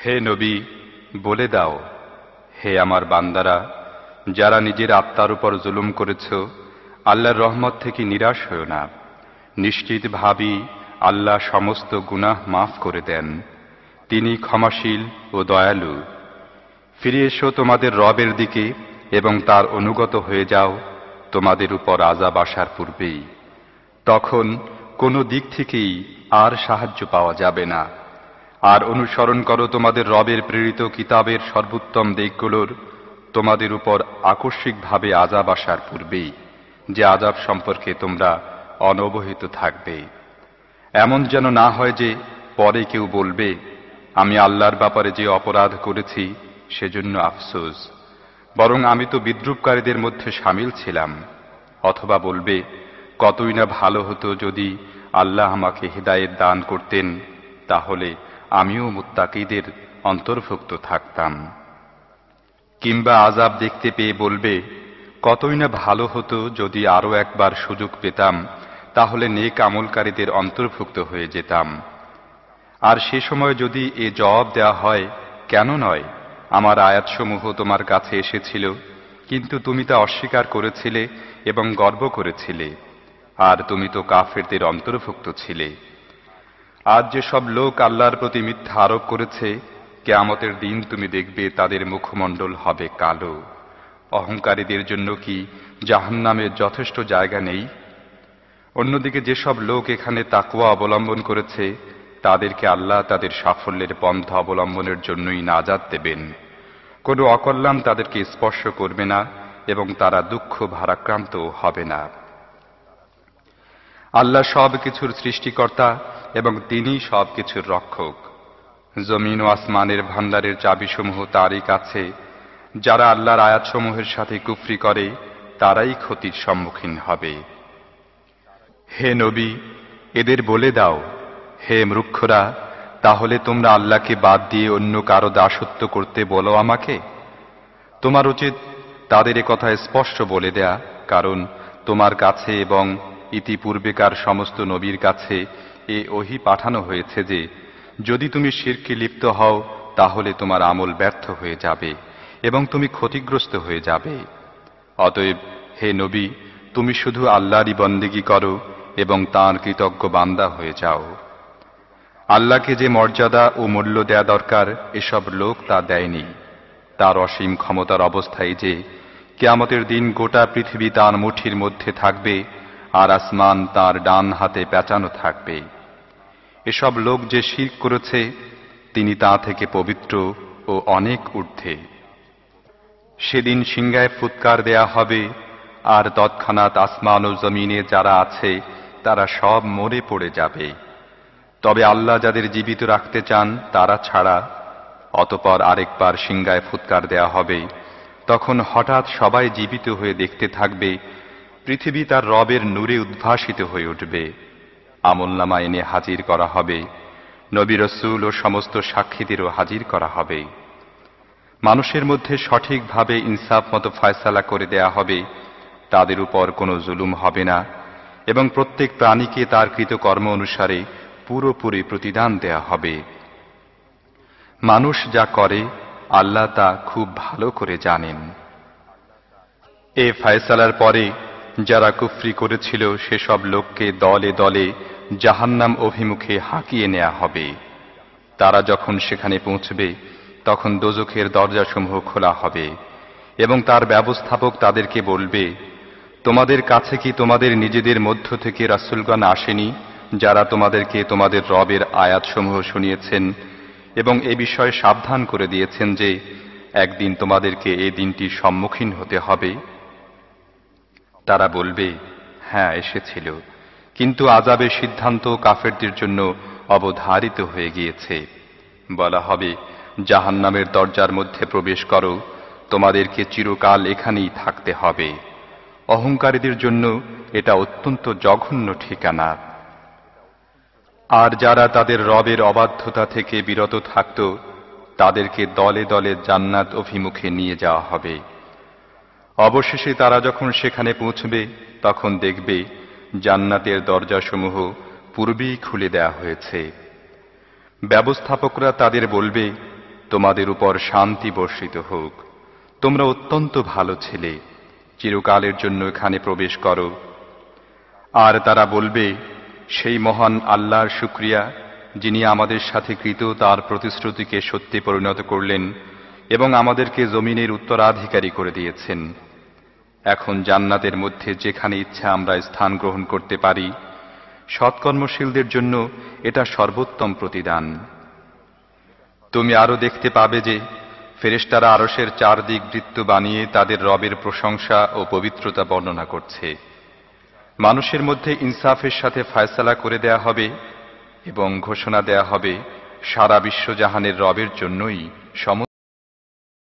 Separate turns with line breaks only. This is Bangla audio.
হে নবী, বলে দাও, হে আমার বান্দারা, যারা নিজের আত্মার উপর জুলুম করেছ, আল্লাহর রহমত থেকে নিরাশ হও না। নিশ্চিতভাবেই আল্লাহ সমস্ত গুনাহ মাফ করে দেন। তিনি ক্ষমাশীল ও দয়ালু। ফিরে এসো তোমাদের রবের দিকে এবং তার অনুগত হয়ে যাও তোমাদের উপর আযাব আসার পূর্বেই। তখন কোনো দিক থেকেই আর সাহায্য পাওয়া যাবে না। আর অনুসরণ করো তোমাদের রবের প্রেরিত কিতাবের সর্বোত্তম দিকগুলোর তোমাদের উপর আকস্মিকভাবে আযাব আসার পূর্বেই, যে আযাব সম্পর্কে তোমরা অনবহিত থাকবে। এমন যেন না হয় যে পরে কেউ বলবে, আমি আল্লাহর ব্যাপারে যে অপরাধ করেছি সেজন্য আফসোস, বরং আমি তো বিদ্রূপকারীদের মধ্যে শামিল ছিলাম। অথবা বলবে, কতই না ভালো হতো যদি আল্লাহ আমাকে হিদায়েত দান করতেন, তাহলে আমিও মুত্তাকীদের অন্তর্ভুক্ত থাকতাম। কিংবা আযাব দেখতে পেয়ে বলবে, কতই না ভালো হতো যদি আরো একবার সুযোগ পেতাম, তাহলে নেক আমলকারীদের অন্তর্ভুক্ত হয়ে যেতাম। আর সে সময় যদি এ জবাব দেওয়া হয়, কেন নয়, আমার আয়াতসমূহ তোমার কাছে এসেছিল, কিন্তু তুমি তা অস্বীকার করেছিলে এবং গর্ব করেছিলে, আর তুমি তো কাফেরদের অন্তর্ভুক্ত ছিলে। আজ যেসব লোক আল্লাহর প্রতি মিথ্যা আরোপ করেছে, কিয়ামতের দিন তুমি দেখবে তাদের মুখমণ্ডল হবে কালো। অহংকারীদের জন্য কি জাহান্নামে যথেষ্ট জায়গা নেই? অন্যদিকে যেসব লোক এখানে তাকওয়া অবলম্বন করেছে, তাদেরকে আল্লাহ তাদের সাফল্যের পন্থা অবলম্বনের জন্যই নাজাত দেবেন। কোনো অকল্যাণ তাদেরকে স্পর্শ করবে না এবং তারা দুঃখ ভারাক্রান্ত হবে না। আল্লাহ সব কিছুর সৃষ্টিকর্তা এবং তিনি সব কিছুর রক্ষক। জমিন ও আসমানের ভান্ডারের চাবিসমূহ তারই কাছে। যারা আল্লাহর আয়াতসমূহের সাথে কুফরি করে, তারাই ক্ষতির সম্মুখীন হবে। হে নবী, এদের বলে দাও, হে মূর্খরা, তাহলে তোমরা আল্লাহকে বাদ দিয়ে অন্য কারো দাসত্ব করতে বলো আমাকে? তোমার উচিত তাদের কথা স্পষ্ট বলে দেয়া, কারণ তোমার কাছে এবং ইতিপূর্বেকার সমস্ত নবীর কাছে এ ওহী পাঠানো হয়েছে যে যদি তুমি শিরকে লিপ্ত হও, তাহলে তোমার আমল ব্যর্থ হয়ে যাবে এবং তুমি ক্ষতিগ্রস্ত হয়ে যাবে। অতএব হে নবী, তুমি শুধু আল্লাহরই বন্দেগী করো এবং তাঁর কৃতজ্ঞ বান্দা হয়ে যাও। আল্লাহকে যে মর্যাদা ও মূল্য দেয়া দরকার, এসব লোক তা দেয়নি। তার অসীম ক্ষমতার অবস্থায় যে কিয়ামতের দিন গোটা পৃথিবী তার মুঠির মধ্যে থাকবে আর আসমান তার ডান হাতে পেঁচানো থাকবে। এসব লোক যে শিরক করেছে, তিনি তা থেকে পবিত্র ও অনেক ঊর্ধ্বে। সেদিন সিংহায় ফুৎকার দেয়া হবে, আর তৎক্ষণাৎ আসমান ও জমিনে যারা আছে তারা সব মরে পড়ে যাবে, তবে আল্লাহ যাদের জীবিত রাখতে চান তারা ছাড়া। অতঃপর আরেকবার সিংহায় ফুৎকার দেয়া হবে। তখন হঠাৎ সবাই জীবিত হয়ে দেখতে থাকবে পৃথিবী তার রবের নূরে উদ্ভাসিত হয়ে উঠবে। আমলনামা এনে হাজির করা হবে, নবী রাসূল ও সমস্ত সাক্ষীদেরও হাজির করা হবে। মানুষের মধ্যে সঠিকভাবে ইনসাফ মতো ফয়সালা করে দেয়া হবে, তাদের উপর কোনো জুলুম হবে না এবং প্রত্যেক প্রাণীকে তার কৃতকর্ম অনুসারে পুরোপুরি প্রতিদান দেয়া হবে। মানুষ যা করে আল্লাহ তা খুব ভালো করে জানেন। এ ফয়সালার পরে যারা কুফরি করেছিল সেসব লোককে দলে দলে জাহান্নাম অভিমুখে হাঁকিয়ে নেওয়া হবে। তারা যখন সেখানে পৌঁছবে, তখন দোজখের দরজাসমূহ খোলা হবে এবং তার ব্যবস্থাপক তাদেরকে বলবে, তোমাদের কাছে কি তোমাদের নিজেদের মধ্য থেকে রাসূলগণ আসেনি, যারা তোমাদেরকে তোমাদের রবের আয়াতসমূহ শুনিয়েছেন এবং এ বিষয়ে সাবধান করে দিয়েছেন যে একদিন তোমাদেরকে এই দিনটির সম্মুখীন হতে হবে? তারা বলবে, হ্যাঁ এসেছিল, কিন্তু আযাবের সিদ্ধান্ত কাফেরদের জন্য অবধারিত হয়ে গিয়েছে। বলা হবে, জাহান্নামের দরজার মধ্যে প্রবেশ করো, তোমাদেরকে চিরকাল এখানেই থাকতে হবে। অহংকারীদের জন্য এটা অত্যন্ত জঘন্য ঠিকানা। আর যারা তাদের রবের অবাধ্যতা থেকে বিরত থাকত, তাদেরকে দলে দলে জান্নাত অভিমুখে নিয়ে যাওয়া হবে। অবশেষে তারা যখন সেখানে পৌঁছবে, তখন দেখবে জান্নাতের দরজাসমূহ পূর্বেই খুলে দেয়া হয়েছে। ব্যবস্থাপকরা তাদের বলবে, তোমাদের উপর শান্তি বর্ষিত হোক। তোমরা অত্যন্ত ভালো ছেলে, চিরকালের জন্য এখানে প্রবেশ করো। আর তারা বলবে, সেই মহান আল্লাহর শুকরিয়া, যিনি আমাদের সাথে কৃত তার প্রতিশ্রুতিকে সত্যি পরিণত করলেন এবং আমাদেরকে জমিনের উত্তরাধিকারী করে দিয়েছেন। এখন জান্নাতের মধ্যে যেখানে ইচ্ছা আমরা স্থান গ্রহণ করতে পারি। সৎকর্মশীলদের জন্য এটা সর্বোত্তম প্রতিদান। তুমি আরো দেখতে পাবে যে ফেরেশতারা আরশের চারদিক বৃত্ত বানিয়ে তাদের রবের প্রশংসা ও পবিত্রতা বর্ণনা করছে। মানুষের মধ্যে ইনসাফের সাথে ফয়সালা করে দেয়া হবে এবং ঘোষণা দেয়া হবে, সারা বিশ্বজাহানের রবের জন্যই